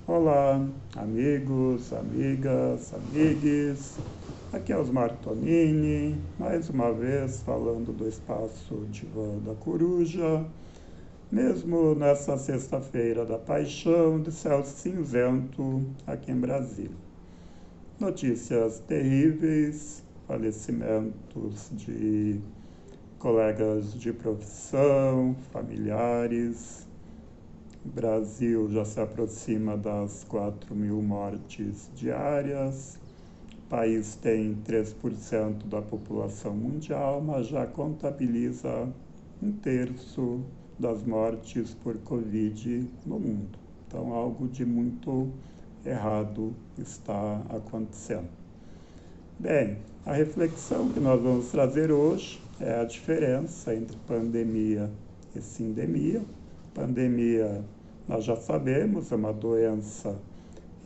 Olá, amigos, amigas, amigues. Aqui é Osmar Tonini, mais uma vez falando do espaço Divã da Coruja, mesmo nessa sexta-feira da paixão de céu cinzento aqui em Brasília. Notícias terríveis, falecimentos de colegas de profissão, familiares. O Brasil já se aproxima das 4.000 mortes diárias. O país tem 3% da população mundial, mas já contabiliza um terço das mortes por Covid no mundo. Então, algo de muito errado está acontecendo. Bem, a reflexão que nós vamos trazer hoje é a diferença entre pandemia e sindemia. Pandemia, nós já sabemos, é uma doença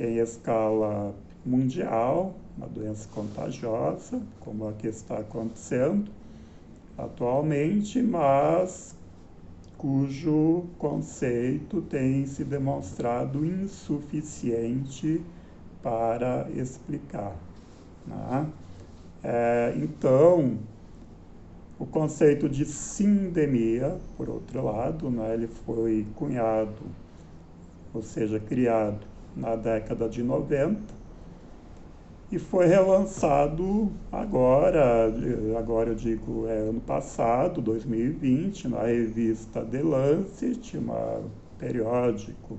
em escala mundial, uma doença contagiosa, como a que está acontecendo atualmente, mas cujo conceito tem se demonstrado insuficiente para explicar, né? Então, o conceito de sindemia, por outro lado, né, ele foi cunhado, ou seja, criado na década de 90 e foi relançado agora eu digo ano passado, 2020, na revista The Lancet, um periódico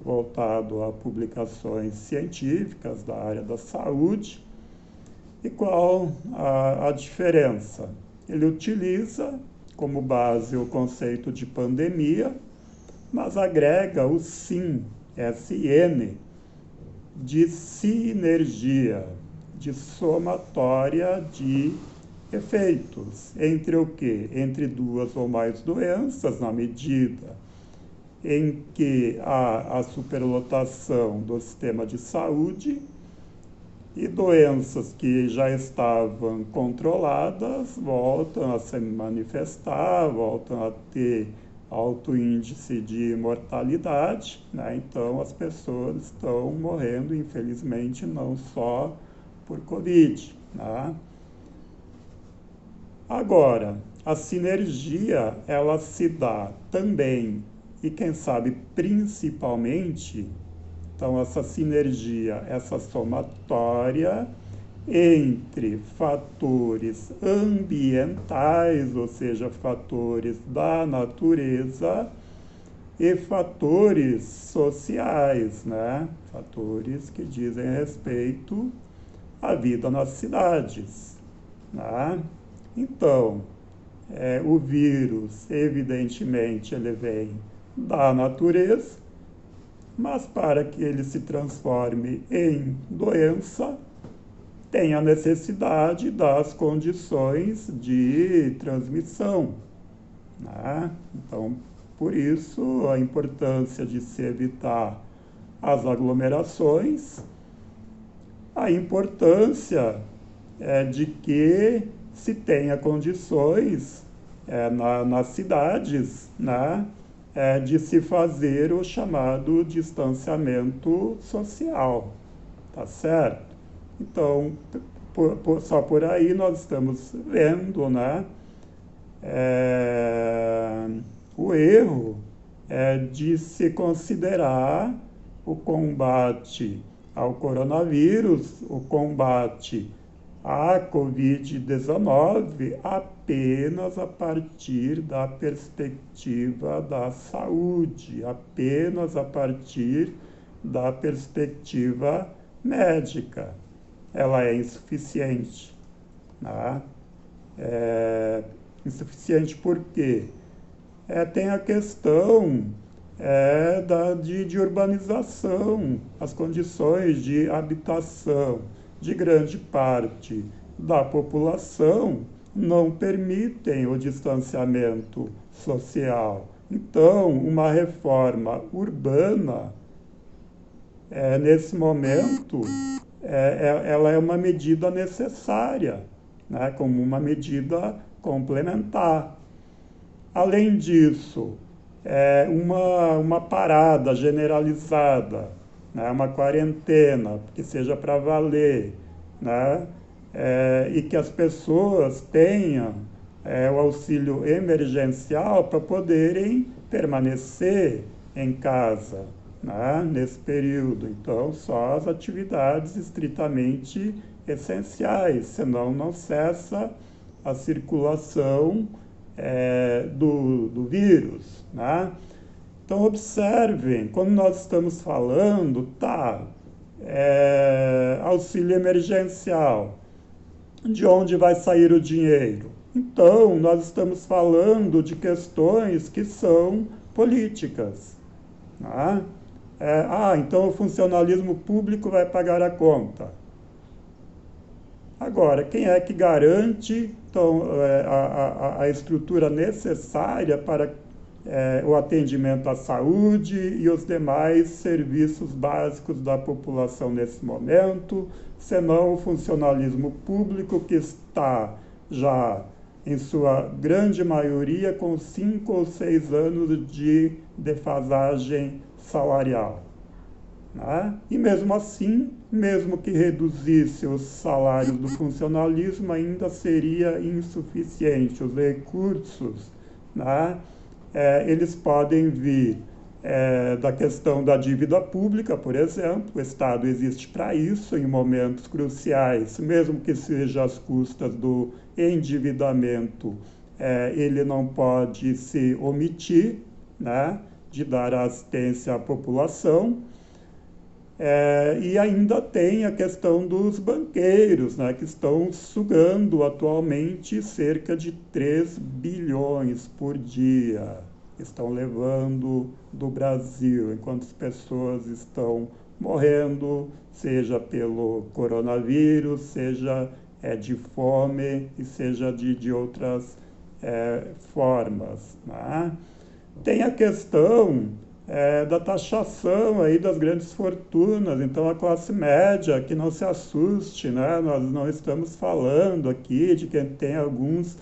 voltado a publicações científicas da área da saúde. E qual a diferença? Ele utiliza como base o conceito de pandemia, mas agrega o SIN, S-I-N, de sinergia, de somatória de efeitos. Entre o quê? Entre duas ou mais doenças, na medida em que há a superlotação do sistema de saúde, e doenças que já estavam controladas voltam a se manifestar, voltam a ter alto índice de mortalidade, né? Então as pessoas estão morrendo, infelizmente, não só por Covid, né? Agora, a sinergia, ela se dá também, e quem sabe principalmente, então, essa sinergia, essa somatória entre fatores ambientais, ou seja, fatores da natureza, e fatores sociais, né? Fatores que dizem respeito à vida nas cidades, né? Então, o vírus, evidentemente, ele vem da natureza, mas para que ele se transforme em doença, tem a necessidade das condições de transmissão, né? Então, por isso, a importância de se evitar as aglomerações, a importância de que se tenha condições nas cidades, né? De se fazer o chamado distanciamento social, tá certo? Então, só por aí nós estamos vendo, né, o erro de se considerar o combate ao coronavírus, o combate à Covid-19 apenas a partir da perspectiva da saúde, apenas a partir da perspectiva médica. Ela é insuficiente, né? Insuficiente por quê? Tem a questão de urbanização, as condições de habitação de grande parte da população não permitem o distanciamento social. Então, uma reforma urbana, nesse momento, ela é uma medida necessária, né, como uma medida complementar. Além disso, uma parada generalizada né, uma quarentena, que seja para valer, né, e que as pessoas tenham o auxílio emergencial para poderem permanecer em casa, né, nesse período. Então, só as atividades estritamente essenciais, senão não cessa a circulação do vírus, né? Então, observem, quando nós estamos falando, auxílio emergencial, de onde vai sair o dinheiro? Então, nós estamos falando de questões que são políticas, né? Então o funcionalismo público vai pagar a conta. Agora, quem é que garante então, a estrutura necessária para o atendimento à saúde e os demais serviços básicos da população nesse momento, senão o funcionalismo público que está já, em sua grande maioria, com 5 ou 6 anos de defasagem salarial. Né? E mesmo assim, mesmo que reduzisse os salários do funcionalismo, ainda seria insuficiente. Os recursos, né, eles podem vir da questão da dívida pública, por exemplo. O Estado existe para isso, em momentos cruciais, mesmo que seja às custas do endividamento, ele não pode se omitir, né, de dar assistência à população. E ainda tem a questão dos banqueiros, né, que estão sugando atualmente cerca de 3 bilhões por dia. Estão levando do Brasil, enquanto as pessoas estão morrendo, seja pelo coronavírus, seja de fome e seja de outras formas. Né? Tem a questão da taxação aí das grandes fortunas. Então, a classe média, que não se assuste, né? Nós não estamos falando aqui de quem tem alguns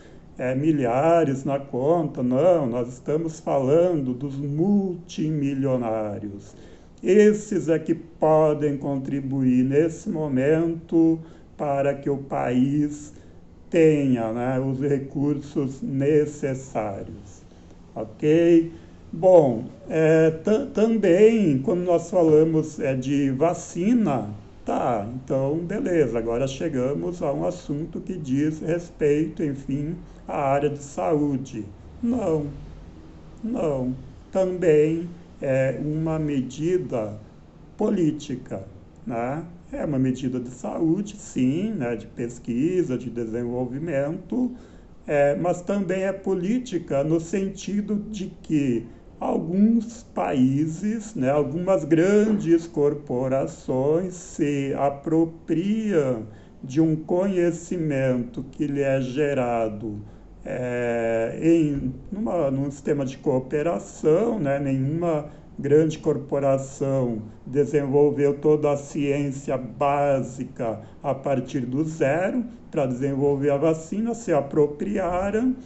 milhares na conta, não, nós estamos falando dos multimilionários. Esses é que podem contribuir nesse momento para que o país tenha, né, os recursos necessários, ok? Bom, também, quando nós falamos de vacina, então, beleza, agora chegamos a um assunto que diz respeito, enfim, à área de saúde. Não, também é uma medida política, né? É uma medida de saúde, sim, né, de pesquisa, de desenvolvimento, mas também é política no sentido de que alguns países, né, algumas grandes corporações se apropriam de um conhecimento que lhe é gerado num sistema de cooperação, né? Nenhuma grande corporação desenvolveu toda a ciência básica a partir do zero para desenvolver a vacina, se apropriaram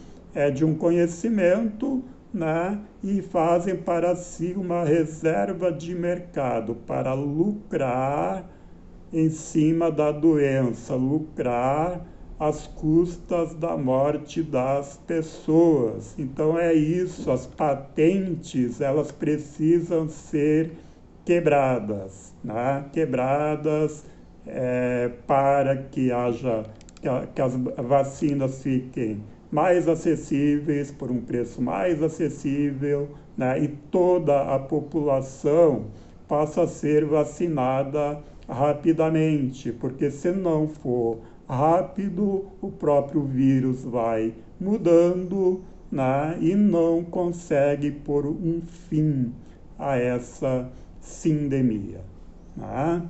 de um conhecimento, né, e fazem para si uma reserva de mercado para lucrar em cima da doença, lucrar às custas da morte das pessoas. Então é isso, as patentes, elas precisam ser quebradas, né? Quebradas para que as vacinas fiquem mais acessíveis, por um preço mais acessível, né? E toda a população possa ser vacinada rapidamente, porque se não for rápido, o próprio vírus vai mudando, né? E não consegue pôr um fim a essa sindemia. Né?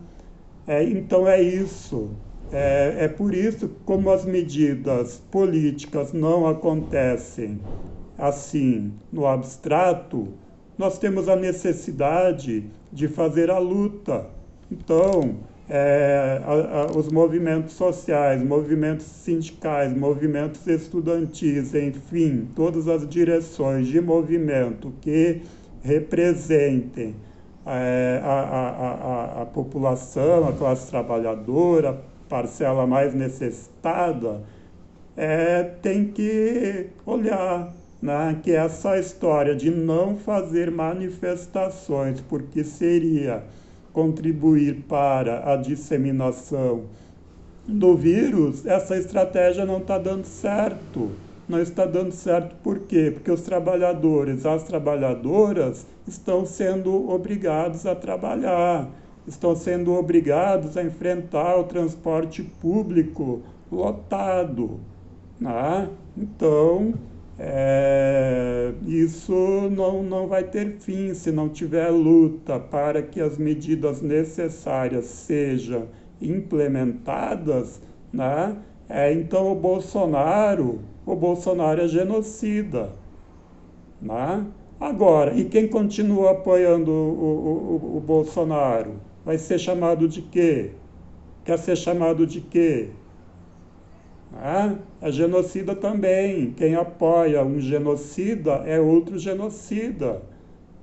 Então é isso. É por isso que, como as medidas políticas não acontecem assim no abstrato, nós temos a necessidade de fazer a luta. Então, os movimentos sociais, movimentos sindicais, movimentos estudantis, enfim, todas as direções de movimento que representem população, a classe trabalhadora, a parcela mais necessitada, tem que olhar, né, que essa história de não fazer manifestações, porque seria contribuir para a disseminação do vírus, essa estratégia não está dando certo. Não está dando certo por quê? Porque os trabalhadores, as trabalhadoras estão sendo obrigados a trabalhar, estão sendo obrigados a enfrentar o transporte público lotado, né? Então, isso não vai ter fim se não tiver luta para que as medidas necessárias sejam implementadas, né? Então o Bolsonaro é genocida, né? Agora, e quem continua apoiando o Bolsonaro? Vai ser chamado de quê? Quer ser chamado de quê? É genocida também. Quem apoia um genocida é outro genocida,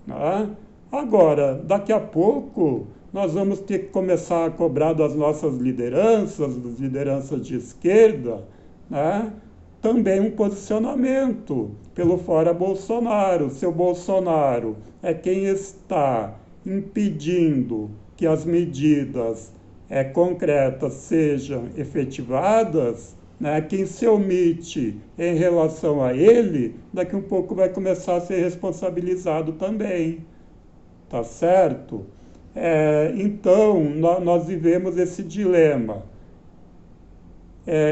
né? Agora, daqui a pouco, nós vamos ter que começar a cobrar das nossas lideranças, das lideranças de esquerda, né, também um posicionamento pelo fora Bolsonaro. Seu Bolsonaro é quem está impedindo que as medidas concretas sejam efetivadas, né, quem se omite em relação a ele, daqui um pouco vai começar a ser responsabilizado também. Tá certo? Então, nós vivemos esse dilema.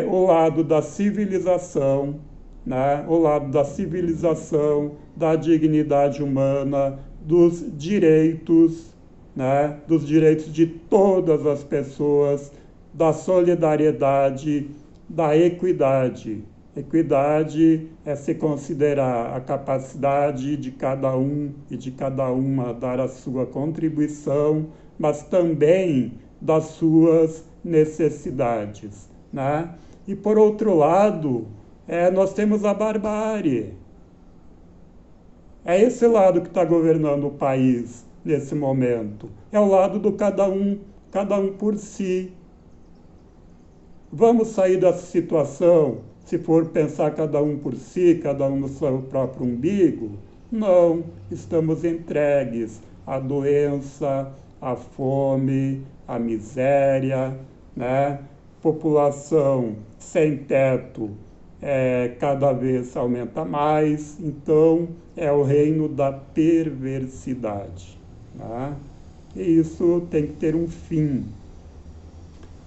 O lado da civilização, né? O lado da civilização, da dignidade humana, dos direitos, né? Dos direitos de todas as pessoas, da solidariedade, da equidade. Equidade é se considerar a capacidade de cada um e de cada uma dar a sua contribuição, mas também das suas necessidades, né? E por outro lado, nós temos a barbárie. É esse lado que está governando o país nesse momento. É o lado do cada um por si. Vamos sair dessa situação se for pensar cada um por si, cada um no seu próprio umbigo? Não, estamos entregues à doença, à fome, à miséria, né? População sem teto cada vez aumenta mais, então é o reino da perversidade, né? E isso tem que ter um fim.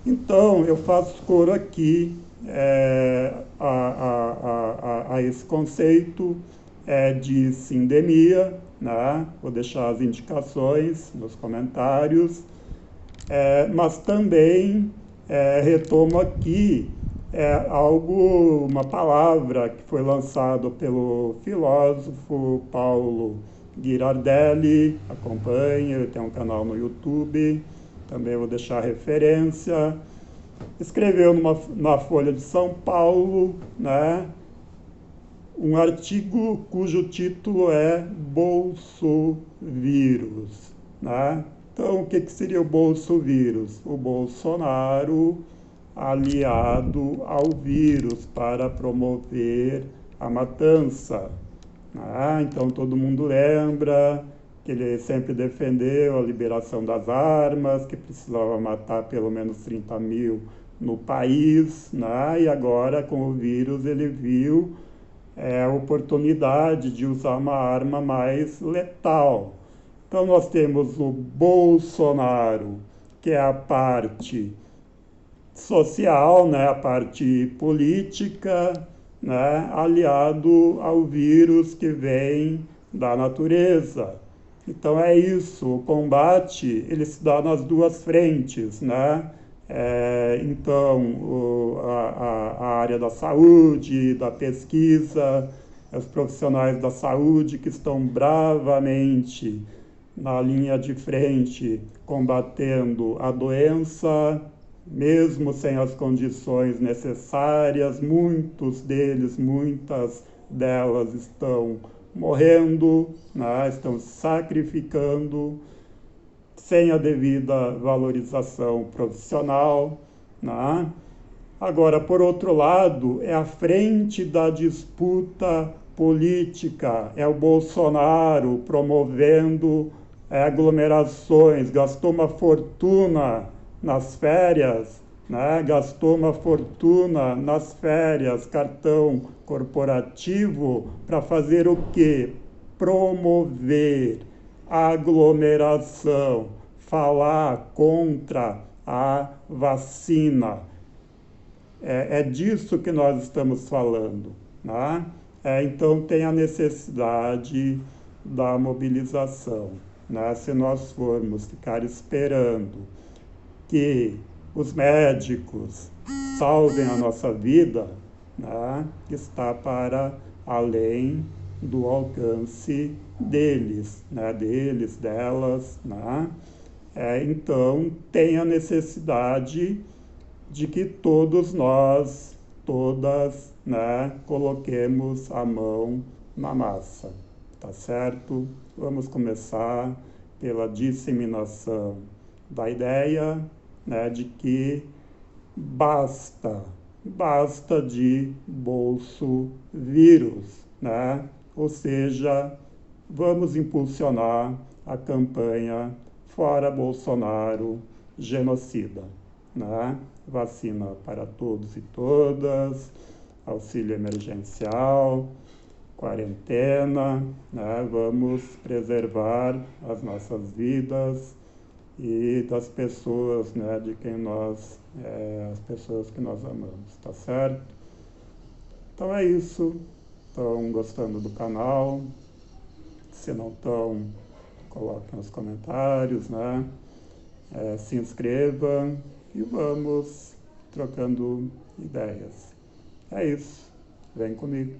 Então, eu faço coro aqui a esse conceito de sindemia, né? Vou deixar as indicações nos comentários, mas também retomo aqui uma palavra que foi lançada pelo filósofo Paulo Ghirardelli, acompanhe, ele tem um canal no YouTube, também vou deixar a referência. Escreveu na Folha de São Paulo, né, um artigo cujo título é Bolsovírus, né? Então, o que seria o bolsovírus? O Bolsonaro aliado ao vírus para promover a matança, né? Então, todo mundo lembra que ele sempre defendeu a liberação das armas, que precisava matar pelo menos 30 mil no país, né? E agora, com o vírus, ele viu a oportunidade de usar uma arma mais letal. Então, nós temos o Bolsonaro, que é a parte social, né? A parte política, né? Aliado ao vírus que vem da natureza. Então é isso, o combate ele se dá nas duas frentes, né? Então a área da saúde, da pesquisa, os profissionais da saúde que estão bravamente na linha de frente combatendo a doença, mesmo sem as condições necessárias, muitas delas estão morrendo, né? Estão sacrificando sem a devida valorização profissional, né? Agora, por outro lado, é a frente da disputa política, é o Bolsonaro promovendo aglomerações, gastou uma fortuna nas férias, né? Gastou uma fortuna nas férias, cartão corporativo, para fazer o quê? Promover aglomeração, falar contra a vacina. É disso que nós estamos falando, né? Então tem a necessidade da mobilização, né? Se nós formos ficar esperando que os médicos salvem a nossa vida, né, está para além do alcance deles, né, delas, né? Então tem a necessidade de que todos nós, todas, né, coloquemos a mão na massa, tá certo? Vamos começar pela disseminação da ideia, né, de que basta de bolso-vírus, né? Ou seja, vamos impulsionar a campanha Fora Bolsonaro Genocida, né? Vacina para todos e todas, auxílio emergencial, quarentena, né? Vamos preservar as nossas vidas e das pessoas, né, de quem nós, as pessoas que nós amamos, tá certo? Então é isso. Estão gostando do canal? Se não estão, coloquem nos comentários, né? Se inscreva e vamos trocando ideias. É isso. Vem comigo.